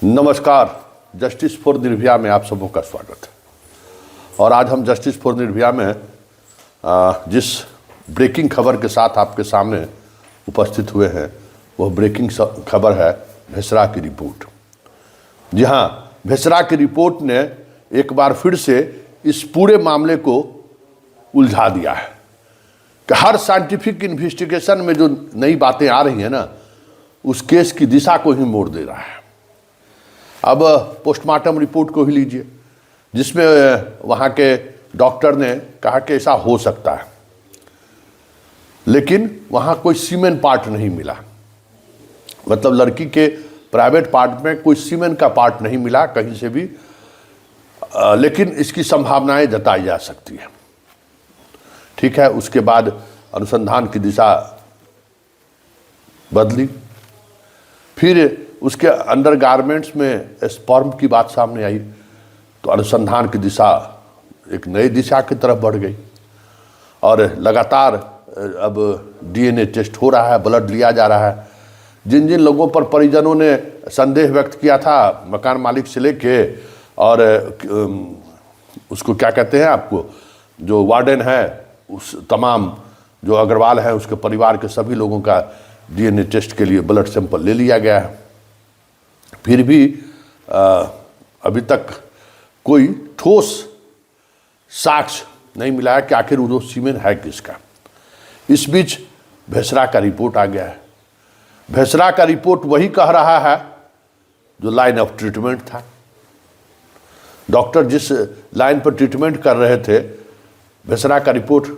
नमस्कार। Justice for Nirbhaya में आप सबों का स्वागत है। और आज हम जस्टिस फॉर निर्भया में जिस ब्रेकिंग खबर के साथ आपके सामने उपस्थित हुए हैं वह ब्रेकिंग खबर है भेसरा की रिपोर्ट। जी हाँ, भेसरा की रिपोर्ट ने एक बार फिर से इस पूरे मामले को उलझा दिया है कि हर साइंटिफिक इन्वेस्टिगेशन में जो नई बातें आ रही हैं ना, उस केस की दिशा को ही मोड़ दे रहा है। अब पोस्टमार्टम रिपोर्ट को ही लीजिए, जिसमें वहाँ के डॉक्टर ने कहा कि ऐसा हो सकता है, लेकिन वहाँ कोई सीमेन पार्ट नहीं मिला। मतलब लड़की के प्राइवेट पार्ट में कोई सीमेन का पार्ट नहीं मिला कहीं से भी, लेकिन इसकी संभावनाएं जताई जा सकती है। ठीक है, उसके बाद अनुसंधान की दिशा बदली। फिर उसके अंडरगारमेंट्स में स्पर्म की बात सामने आई तो अनुसंधान की दिशा एक नई दिशा की तरफ बढ़ गई और लगातार अब डीएनए टेस्ट हो रहा है, ब्लड लिया जा रहा है। जिन जिन लोगों पर परिजनों ने संदेह व्यक्त किया था, मकान मालिक से लेके और उसको क्या कहते हैं आपको, जो वार्डन है, उस तमाम जो अग्रवाल है उसके परिवार के सभी लोगों का डीएनए टेस्ट के लिए ब्लड सैंपल ले लिया गया है। फिर भी अभी तक कोई ठोस साक्ष्य नहीं मिला है कि आखिर वो सीमेन है किसका। इस बीच भेसरा का रिपोर्ट आ गया है। भेसरा का रिपोर्ट वही कह रहा है जो लाइन ऑफ ट्रीटमेंट था। डॉक्टर जिस लाइन पर ट्रीटमेंट कर रहे थे, भेसरा का रिपोर्ट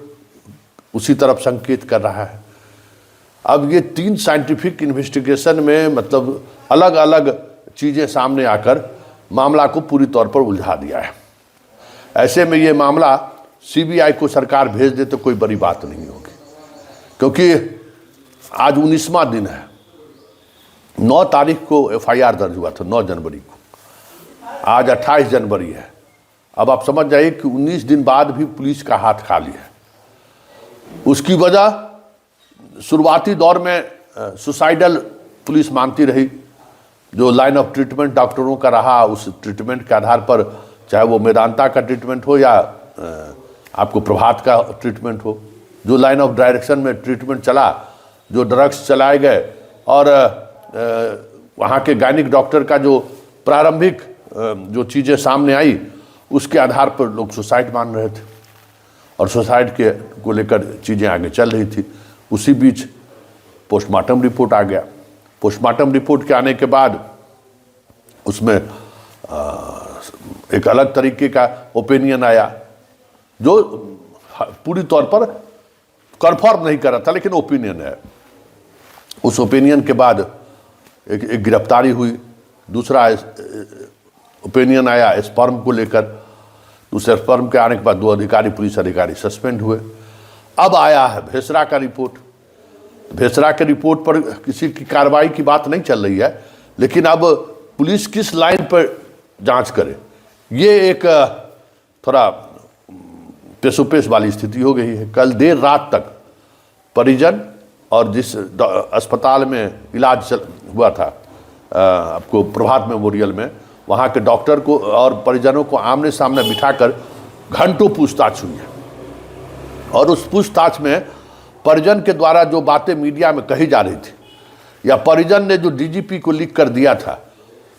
उसी तरफ संकेत कर रहा है। अब ये तीन साइंटिफिक इन्वेस्टिगेशन में मतलब अलग अलग चीज़ें सामने आकर मामला को पूरी तौर पर उलझा दिया है। ऐसे में ये मामला सीबीआई को सरकार भेज दे तो कोई बड़ी बात नहीं होगी, क्योंकि आज 19वां दिन है। 9 तारीख को एफआईआर दर्ज हुआ था, 9 जनवरी को। आज 28 जनवरी है। अब आप समझ जाइए कि 19 दिन बाद भी पुलिस का हाथ खाली है। उसकी वजह शुरुआती दौर में सुसाइडल पुलिस मानती रही। जो लाइन ऑफ ट्रीटमेंट डॉक्टरों का रहा, उस ट्रीटमेंट के आधार पर, चाहे वो मेदांता का ट्रीटमेंट हो या आपको प्रभात का ट्रीटमेंट हो, जो लाइन ऑफ डायरेक्शन में ट्रीटमेंट चला, जो ड्रग्स चलाए गए और वहाँ के गायनिक डॉक्टर का जो प्रारंभिक जो चीज़ें सामने आई, उसके आधार पर लोग सुसाइड मान रहे थे और सुसाइड के को लेकर चीज़ें आगे चल रही थी। उसी बीच पोस्टमार्टम रिपोर्ट आ गया। पोस्टमार्टम रिपोर्ट के आने के बाद उसमें एक अलग तरीके का ओपिनियन आया, जो पूरी तौर पर कन्फर्म नहीं कर रहा था, लेकिन ओपिनियन है। उस ओपिनियन के बाद एक गिरफ्तारी हुई। दूसरा ओपिनियन आया स्पर्म को लेकर। दूसरे स्पर्म के आने के बाद 2 अधिकारी, पुलिस अधिकारी सस्पेंड हुए। अब आया है भेसरा का रिपोर्ट। भेसरा के रिपोर्ट पर किसी की कार्रवाई की बात नहीं चल रही है, लेकिन अब पुलिस किस लाइन पर जांच करे, ये एक थोड़ा पेशोपेश वाली स्थिति हो गई है। कल देर रात तक परिजन और जिस अस्पताल में इलाज हुआ था आपको प्रभात मेमोरियल में, वहाँ के डॉक्टर को और परिजनों को आमने सामने बिठाकर घंटों पूछताछ हुई है। और उस पूछताछ में परिजन के द्वारा जो बातें मीडिया में कही जा रही थी, या परिजन ने जो डीजीपी को लिख कर दिया था,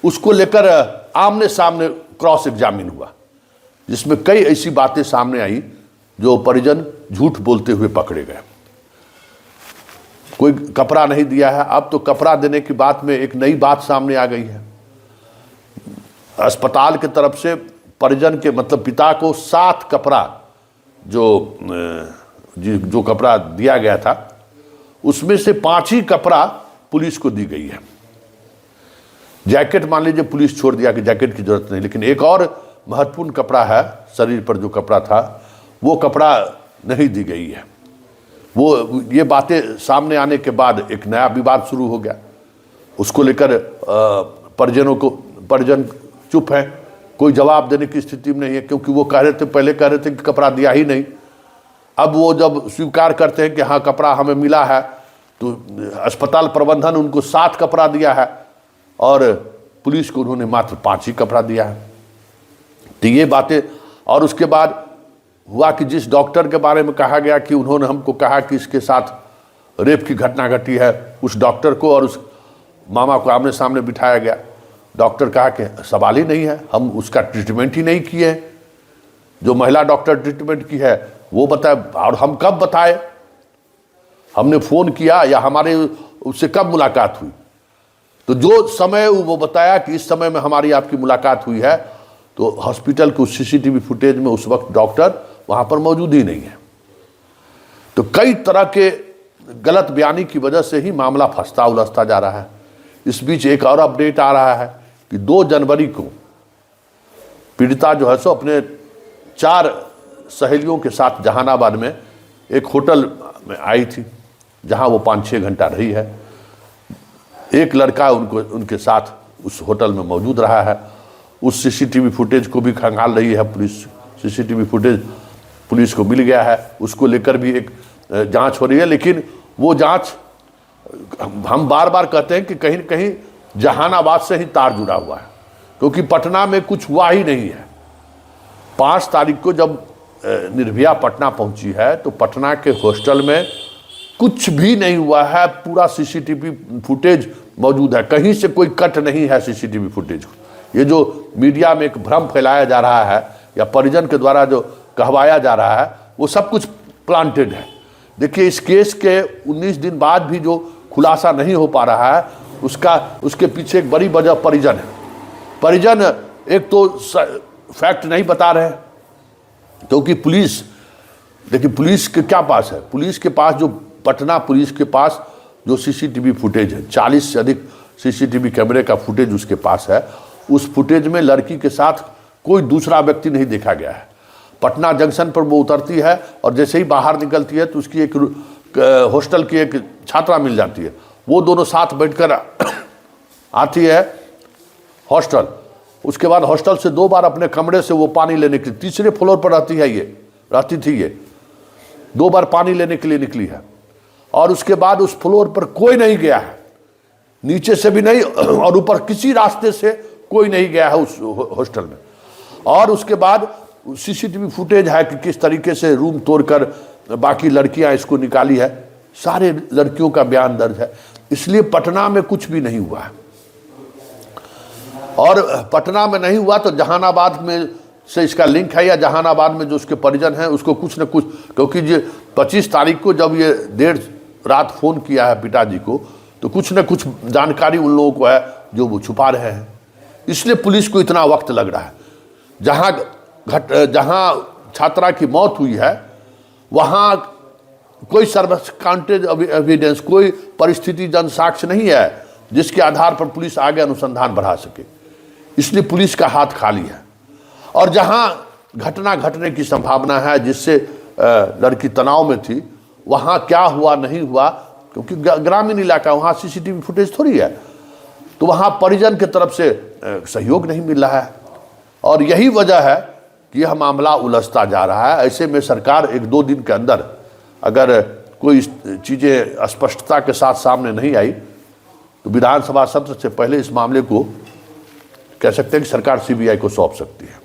उसको लेकर आमने सामने क्रॉस एग्जामिन हुआ, जिसमें कई ऐसी बातें सामने आई जो परिजन झूठ बोलते हुए पकड़े गए। कोई कपड़ा नहीं दिया है। अब तो कपड़ा देने की बात में एक नई बात सामने आ गई है। अस्पताल की तरफ से परिजन के मतलब पिता को 7 कपड़ा जो कपड़ा दिया गया था, उसमें से 5 ही कपड़ा पुलिस को दी गई है। जैकेट मान लीजिए पुलिस छोड़ दिया कि जैकेट की जरूरत नहीं, लेकिन एक और महत्वपूर्ण कपड़ा है, शरीर पर जो कपड़ा था वो कपड़ा नहीं दी गई है। वो ये बातें सामने आने के बाद एक नया विवाद शुरू हो गया। उसको लेकर परिजन चुप है, कोई जवाब देने की स्थिति में नहीं है, क्योंकि वो पहले कह रहे थे कि कपड़ा दिया ही नहीं। अब वो जब स्वीकार करते हैं कि हाँ कपड़ा हमें मिला है, तो अस्पताल प्रबंधन उनको 7 कपड़ा दिया है और पुलिस को उन्होंने मात्र 5 ही कपड़ा दिया है। तो ये बातें, और उसके बाद हुआ कि जिस डॉक्टर के बारे में कहा गया कि उन्होंने हमको कहा कि इसके साथ रेप की घटना घटी है, उस डॉक्टर को और उस मामा को आमने सामने बिठाया गया। डॉक्टर कहा कि सवाल ही नहीं है, हम उसका ट्रीटमेंट ही नहीं किए। जो महिला डॉक्टर ट्रीटमेंट की है वो बताए, और हम कब बताए, हमने फ़ोन किया या हमारे उससे कब मुलाकात हुई। तो जो समय वो बताया कि इस समय में हमारी आपकी मुलाकात हुई है, तो हॉस्पिटल के उस CCTV फुटेज में उस वक्त डॉक्टर वहाँ पर मौजूद ही नहीं है। तो कई तरह के गलत बयानी की वजह से ही मामला फंसता उलझता जा रहा है। इस बीच एक और अपडेट आ रहा है कि 2 जनवरी को पीड़िता जो है सो अपने 4 सहेलियों के साथ जहानाबाद में एक होटल में आई थी, जहां वो 5-6 घंटा रही है। एक लड़का उनके साथ उस होटल में मौजूद रहा है। उस CCTV फुटेज को भी खंगाल रही है पुलिस। CCTV फुटेज पुलिस को मिल गया है, उसको लेकर भी एक जांच हो रही है। लेकिन वो जांच, हम बार बार कहते हैं कि कहीं न कहीं जहानाबाद से ही तार जुड़ा हुआ है, क्योंकि पटना में कुछ हुआ ही नहीं है। 5 तारीख को जब निर्भया पटना पहुंची है तो पटना के हॉस्टल में कुछ भी नहीं हुआ है। पूरा CCTV फुटेज मौजूद है, कहीं से कोई कट नहीं है CCTV फुटेज। ये जो मीडिया में एक भ्रम फैलाया जा रहा है या परिजन के द्वारा जो कहवाया जा रहा है, वो सब कुछ प्लांटेड है। देखिए, इस केस के 19 दिन बाद भी जो खुलासा नहीं हो पा रहा है, उसके पीछे एक बड़ी वजह परिजन है। परिजन एक तो फैक्ट नहीं बता रहे, क्योंकि पुलिस, देखिए पुलिस के क्या पास है, पुलिस के पास जो पटना पुलिस के पास जो CCTV फुटेज है, 40 से अधिक CCTV कैमरे का फुटेज उसके पास है। उस फुटेज में लड़की के साथ कोई दूसरा व्यक्ति नहीं देखा गया है। पटना जंक्शन पर वो उतरती है और जैसे ही बाहर निकलती है तो उसकी एक हॉस्टल की एक छात्रा मिल जाती है। वो दोनों साथ बैठकर आती है हॉस्टल। उसके बाद हॉस्टल से 2 बार अपने कमरे से वो पानी लेने के लिए, 3रे फ्लोर पर रहती थी ये 2 बार पानी लेने के लिए निकली है। और उसके बाद उस फ्लोर पर कोई नहीं गया है, नीचे से भी नहीं और ऊपर किसी रास्ते से कोई नहीं गया है उस हॉस्टल में। और उसके बाद CCTV फुटेज है कि किस तरीके से रूम तोड़कर बाकी लड़कियां इसको निकाली है। सारे लड़कियों का बयान दर्ज है। इसलिए पटना में कुछ भी नहीं हुआ है। और पटना में नहीं हुआ तो जहानाबाद में से इसका लिंक है, या जहानाबाद में जो उसके परिजन हैं उसको कुछ न कुछ, क्योंकि जो 25 तारीख को जब ये देर रात फ़ोन किया है पिताजी को, तो कुछ न कुछ जानकारी उन लोगों को है जो वो छुपा रहे हैं। इसलिए पुलिस को इतना वक्त लग रहा है। जहां छात्रा की मौत हुई है वहां कोई सर्वकांटेज एविडेंस, कोई परिस्थिति जन साक्ष्य नहीं है जिसके आधार पर पुलिस आगे अनुसंधान बढ़ा सके। इसलिए पुलिस का हाथ खाली है। और जहां घटना घटने की संभावना है, जिससे लड़की तनाव में थी, वहां क्या हुआ नहीं हुआ, क्योंकि ग्रामीण इलाका, वहां CCTV फुटेज थोड़ी है, तो वहां परिजन की तरफ से सहयोग नहीं मिल रहा है। और यही वजह है कि यह मामला उलझता जा रहा है। ऐसे में सरकार 1-2 दिन के अंदर अगर कोई चीज़ें स्पष्टता के साथ सामने नहीं आई तो विधानसभा सत्र से पहले इस मामले को कह सकते हैं कि सरकार CBI को सौंप सकती है।